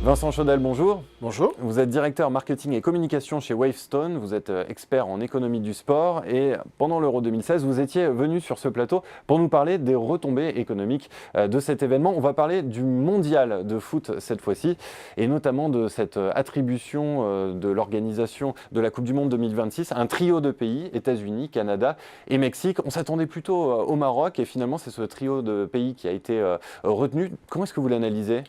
Vincent Chaudel, bonjour. Bonjour. Vous êtes directeur marketing et communication chez Wavestone, vous êtes expert en économie du sport et pendant l'Euro 2016, vous étiez venu sur ce plateau pour nous parler des retombées économiques de cet événement. On va parler du mondial de foot cette fois-ci et notamment de cette attribution de l'organisation de la Coupe du Monde 2026 à un trio de pays, États-Unis, Canada et Mexique. On s'attendait plutôt au Maroc et finalement c'est ce trio de pays qui a été retenu. Comment est-ce que vous l'analysez ?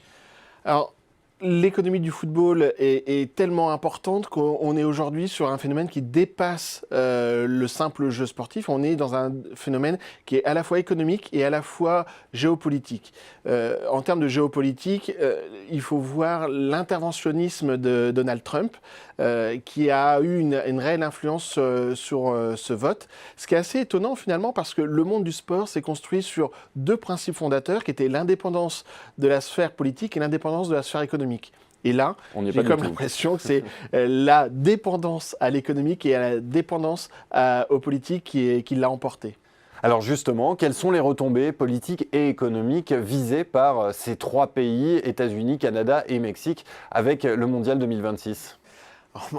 Alors, l'économie du football est tellement importante qu'on est aujourd'hui sur un phénomène qui dépasse le simple jeu sportif. On est dans un phénomène qui est à la fois économique et à la fois géopolitique. En termes de géopolitique, il faut voir l'interventionnisme de Donald Trump qui a eu une réelle influence sur ce vote. Ce qui est assez étonnant finalement parce que le monde du sport s'est construit sur deux principes fondateurs qui étaient l'indépendance de la sphère politique et l'indépendance de la sphère économique. Et là, j'ai comme l'impression que c'est la dépendance à l'économique et à la dépendance aux politiques qui l'a emporté. Alors justement, quelles sont les retombées politiques et économiques visées par ces trois pays, États-Unis, Canada et Mexique, avec le Mondial 2026 ?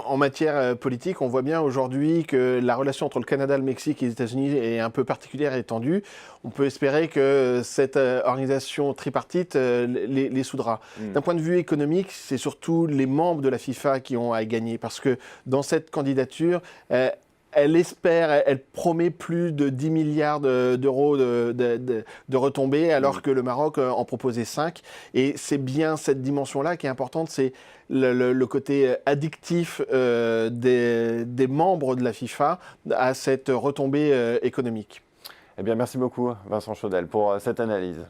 En matière politique, on voit bien aujourd'hui que la relation entre le Canada, le Mexique et les États-Unis est un peu particulière et tendue. On peut espérer que cette organisation tripartite les soudera. D'un point de vue économique, c'est surtout les membres de la FIFA qui ont à gagner parce que dans cette candidature, elle promet plus de 10 milliards d'euros de retombées, alors que le Maroc en proposait 5. Et c'est bien cette dimension-là qui est importante, c'est le côté addictif des membres de la FIFA à cette retombée économique. Eh bien, merci beaucoup, Vincent Chaudel, pour cette analyse.